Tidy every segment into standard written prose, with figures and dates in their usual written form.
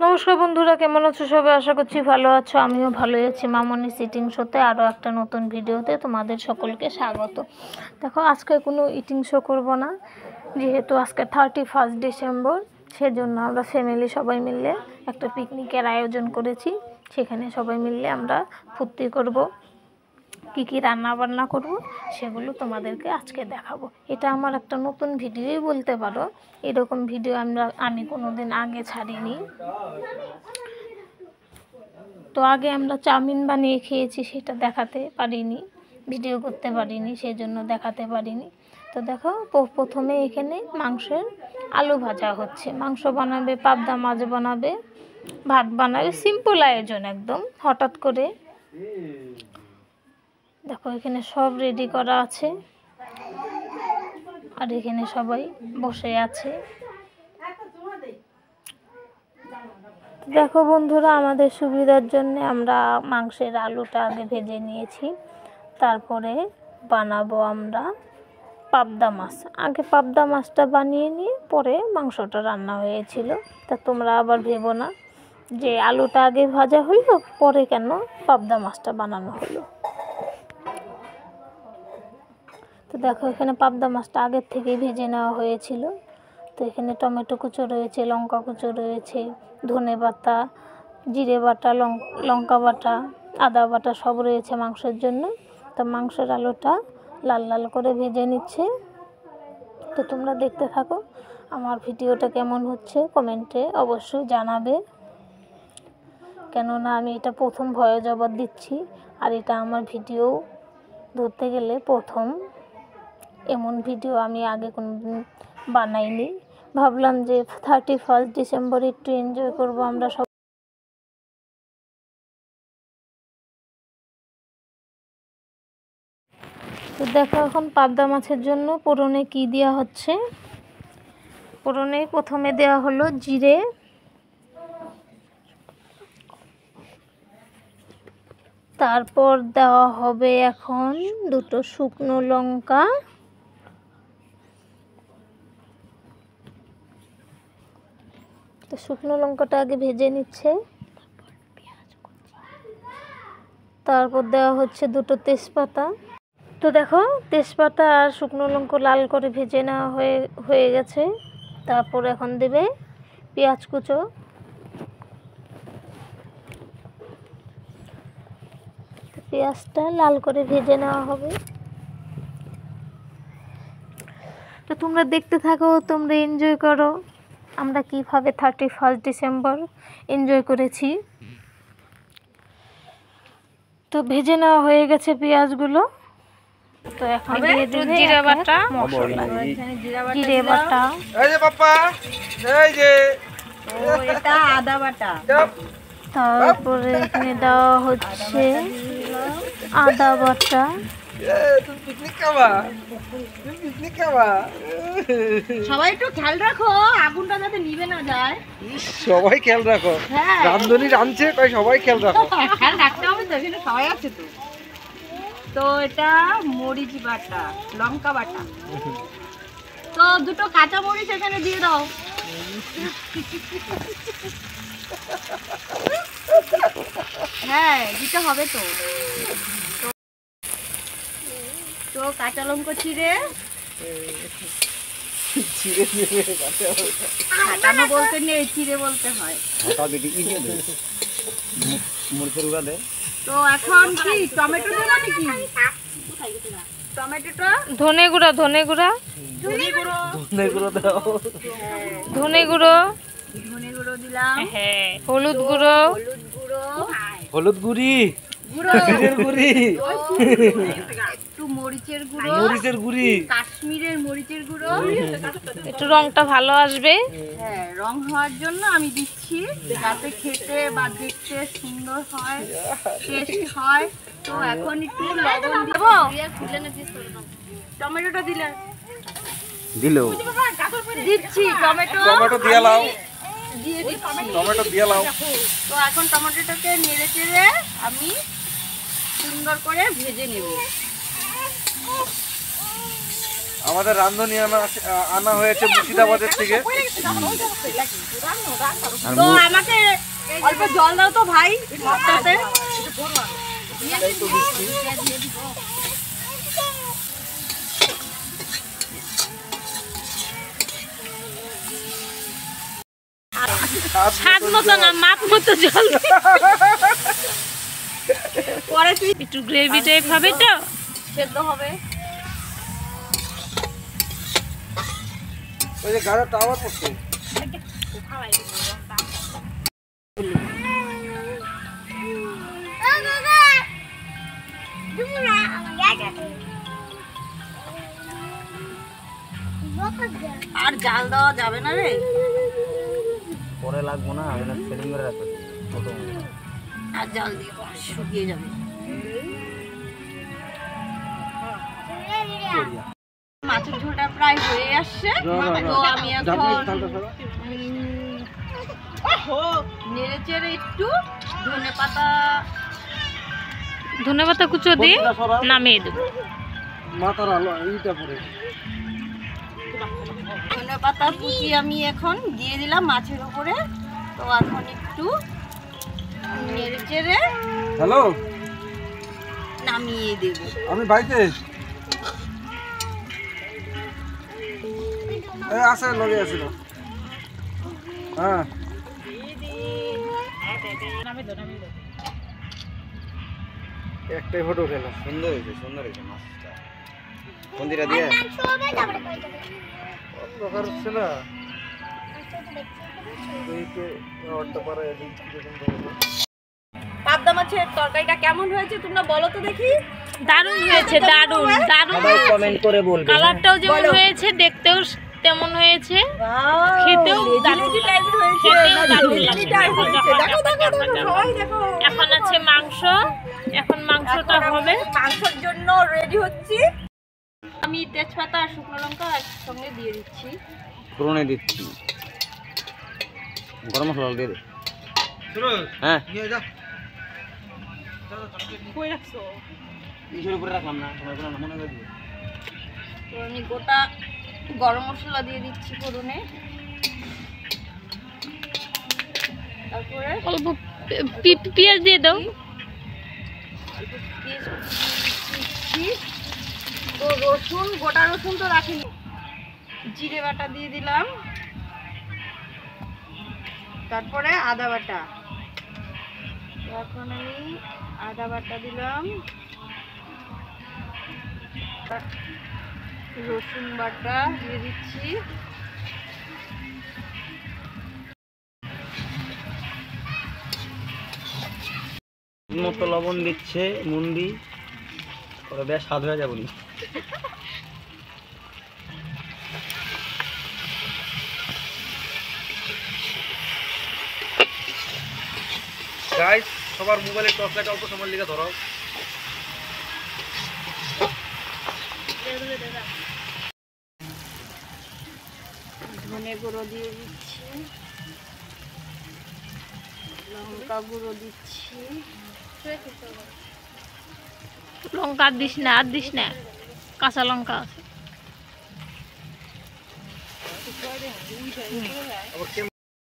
নমস্কার বন্ধুরা, কেমন আছো সবাই? আশা করছি ভালো আছো। আমিও ভালোই আছি। মামনি ইটিং শোতে আরও একটা নতুন ভিডিওতে তোমাদের সকলকে স্বাগত। দেখো, আজকে কোনো ইটিং শো করব না, যেহেতু আজকে 31 ডিসেম্বর। সেজন্য আমরা ফ্যামিলি সবাই মিলে একটা পিকনিকের আয়োজন করেছি। সেখানে সবাই মিলে আমরা ফুর্তি করব। কী কী রান্না বান্না করব সেগুলো তোমাদেরকে আজকে দেখাবো। এটা আমার একটা নতুন ভিডিওই বলতে পারো। এরকম ভিডিও আমি কোনো দিন আগে ছাড়িনি। তো আগে আমরা চাউমিন বানিয়ে খেয়েছি, সেটা দেখাতে পারিনি, ভিডিও করতে পারিনি, সেই জন্য দেখাতে পারিনি। তো দেখো, প্রথমে এখানে মাংসের আলু ভাজা হচ্ছে। মাংস বানাবে, পাবদা মাছ বানাবে, ভাত বানাবে, সিম্পল আয়োজন একদম। হঠাৎ করে দেখো, এখানে সব রেডি করা আছে আর এখানে সবাই বসে আছে। দেখো বন্ধুরা, আমাদের সুবিধার জন্য আমরা মাংসের আলুটা আগে ভেজে নিয়েছি। তারপরে বানাবো আমরা পাবদা মাছ। আগে পাবদা মাছটা বানিয়ে নিয়ে পরে মাংসটা রান্না হয়েছিল। তা তোমরা আবার ভেবো না যে আলুটা আগে ভাজা হলো, পরে কেন পাবদা মাছটা বানানো হলো। তো দেখো, এখানে পাবদা মাছটা আগের থেকেই ভেজে নেওয়া হয়েছিল। তো এখানে টমেটো কুচো রয়েছে, লঙ্কা কুচো রয়েছে, ধনে বাটা, জিরে বাটা, লঙ্কা বাটা, আদা বাটা সব রয়েছে মাংসের জন্য। তো মাংসের আলুটা লাল লাল করে ভেজে নিচ্ছে। তো তোমরা দেখতে থাকো। আমার ভিডিওটা কেমন হচ্ছে কমেন্টে অবশ্যই জানাবে, কেননা আমি এটা প্রথম ভয়েস ওভার দিচ্ছি। আর এটা আমার ভিডিও ধরতে গেলে প্রথম। এমন ভিডিও আমি আগে কোনোদিন বানাইনি। ভাবলাম যে 31 ডিসেম্বর একটু এনজয় করব আমরা সব। তো দেখো, এখন পাবদা মাছের জন্য ফোড়নে কি দেওয়া হচ্ছে। ফোড়নে প্রথমে দেওয়া হলো জিরে, তারপর দেওয়া হবে এখন দুটো শুকনো লঙ্কা, তো শুকনো লঙ্কাটা আগে ভেজে নিচ্ছে। তারপর দেওয়া হচ্ছে দুটো তেজপাতা। তো দেখো, তেজপাতা আর শুকনো লঙ্কা লাল করে ভেজে নেওয়া হয়ে গেছে। তারপর এখন দেবে পেঁয়াজ কুচো। পেঁয়াজটা লাল করে ভেজে নেওয়া হবে। তো তোমরা দেখতে থাকো, তোমরা এনজয় করো আমরা কিভাবে 31 ডিসেম্বর এনজয় করেছি। তো ভেজে নেওয়া হয়ে গেছে পেঁয়াজগুলো। তো এখন দিয়ে দেবে জিরে বাটা, মশলা, জিরে বাটা, এই যে পাপা, এই যে ও এটা আদা বাটা। তারপরে এখানে দেওয়া হচ্ছে আদা বাটা। তুমি পিকনিক খাবা, তুমি পিকনিক খাবা। সবাই একটু খেয়াল রাখো আগুনটা যাতে নিভে না যায়। সবাই খেয়াল রাখো। হ্যাঁ, রান্ধনি রাঁধছে, তাই সবাই খেয়াল রাখো। খেয়াল রাখতে হবে তো, এখানে সবাই আছে তো। তো এটা মরিচ বাটা, লঙ্কা বাটা। তো দুটো কাঁচা মরিচ এখানে দিয়ে দাও। হ্যাঁ, দিতে হবে তো। তো কাঁচা লঙ্কা চিড়ে, কাটানো বলতে নেই, চিড়ে বলতে হয়। তো এখন কি টমেটো দেবো নাকি? টমেটোটা, ধনে গুঁড়া, ধনে গুঁড়া, ধনে গুঁড়ো, ধনে গুঁড়ো দাও। ধনে গুঁড়ো, ধনে গুঁড়ো দিলাম। হ্যাঁ, হলুদ গুঁড়ো, হলুদ গুঁড়ো, হলুদ গুঁড়ি, গুঁড়ো, জিরের গুঁড়ি, একটু মরিচের গুঁড়ো, মরিচের গুঁড়ি, কাশ্মীরের মরিচের গুঁড়ো। একটু রংটা ভালো আসবে। হ্যাঁ, রং হওয়ার জন্য আমি দিচ্ছি, যাতে খেতে বা দেখতে সুন্দর হয়, টেস্ট হয়। তো এখন একটু লবণ দেবো। টমেটোটা দিলে দিচ্ছি, টমেটো টমেটো দিয়ে লাও, দিয়ে দিচ্ছি। টমেটো দিয়ে লাও। তো এখন টমেটোটাকে নেড়ে চেড়ে আমি সুন্দর করে ভেজে নেব। আমাদের রান্ধনি আনা হয়েছে মুর্শিদাবাদের থেকে। তো আমাকে অল্প জল দাও তো ভাই মশলাতে। স্বাদ মতো না, মাপ মতো জল দে। পরে তুই একটু গ্রেভি টাইপ হবে তো, সেদ্ধ হবে। ওই যে গাড়া তাওয়া পড়ছে। আর জাল দেওয়া যাবে না রে, পরে লাগবো না, আমি সেটিং করে রাখবো। আর জাল দিয়ে শুকিয়ে যাবে। মাছের ঝোলটা প্রায় হয়ে আসছে, তো আমি এখন নেড়ে চেড়ে একটু ধনেপাতা কুচো দিয়ে নামিয়ে দেবো। মাথার আলো এইটা পরে ধনে পাতা কুচি আমি এখন দিয়ে দিলাম মাছের উপরে। তো এখন একটু নেড়ে চেড়ে হ্যালো নামিয়ে দেবো। আমি বাড়িতে আসে লগে আসিল। হ্যাঁ একটাই ফটো খেলাম। সুন্দর হয়েছে, সুন্দর হয়েছে মাছটা। মন্দিরা দিয়ে দরকার হচ্ছে না। পাবদা মাছের তরকারিটা কেমন হয়েছে তোমরা বলো তো দেখি। দারুণ হয়েছে, দারুণ দারুণ। কমেন্ট করে বলবে। কালারটাও যেমন হয়েছে, দেখতেও তেমন হয়েছে, খেতেও দারুণ হয়েছে। এখন আছে মাংস, এখন মাংসটা হবে। মাংসের জন্য রেডি হচ্ছি। আমি তেজপাতা আর শুকনো লঙ্কা একসঙ্গে দিয়ে দিচ্ছি। ফোড়নে দিচ্ছি, গরম মশলা দিয়ে দে। হ্যাঁ কই রাখছো? ইসের উপরে রাখলাম না, তোমার কোনো মনে করে দিও। তো আমি গোটা গরম মশলা দিয়ে দিচ্ছি ফোড়নে। তারপরে অল্প পেঁয়াজ দিয়ে দাও। অল্প পেঁয়াজ দিচ্ছি। তো রসুন, গোটা রসুন তো রাখিনি, জিরে বাটা দিয়ে দিলাম। তারপরে আদা বাটা। এখন আমি আদা বাটা দিলাম, রসুন বাটা দিয়ে দিচ্ছি। মতো লবণ দিচ্ছে মুন্ডি, ওরা বেশ স্বাদ হয়ে যাবনি। গাইস সবার মোবাইলে টর্চ লাইট অল্প সময় লিখে ধরো। ধনে গুঁড়ো দিয়ে দিচ্ছি, লঙ্কা গুঁড়ো দিচ্ছি। লঙ্কা আর দিস না, আর দিস না, কাঁচা লঙ্কা আছে।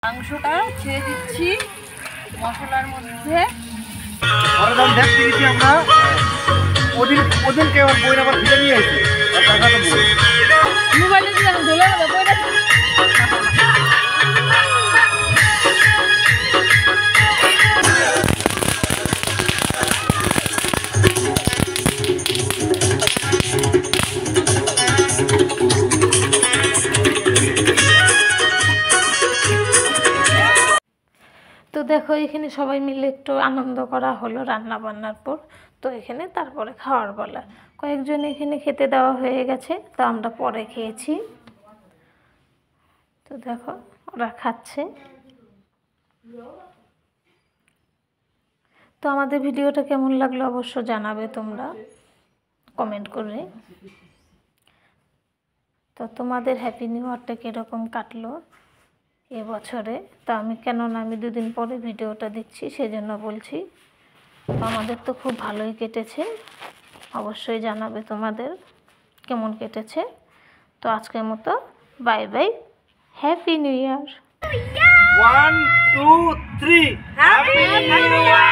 মাংসটা ছেড়ে দিচ্ছি মশলার মধ্যে। আমরা ওদিনকে আমার বই আবার ফিরে নিয়ে আসি, আর টাকা তো বই মোবাইলে দিলাম ঝোলে না বইটা। তো দেখো এখানে সবাই মিলে একটু আনন্দ করা হলো রান্না বান্নার পর। তো এখানে তারপরে খাওয়ার বেলা কয়েকজন এখানে খেতে দেওয়া হয়ে গেছে, তো আমরা পরে খেয়েছি। তো দেখো ওরা খাচ্ছে। তো আমাদের ভিডিওটা কেমন লাগলো অবশ্য জানাবে তোমরা কমেন্ট করে। তো তোমাদের হ্যাপি নিউ ইয়ারটা কীরকম কাটলো এবছরে। তো আমি কেননা আমি দুদিন পরে ভিডিওটা দিচ্ছি সেজন্য বলছি। তো আমাদের তো খুব ভালোই কেটেছে, অবশ্যই জানাবে তোমাদের কেমন কেটেছে। তো আজকের মতো bye bye, happy new year. 1 2 3 happy new year.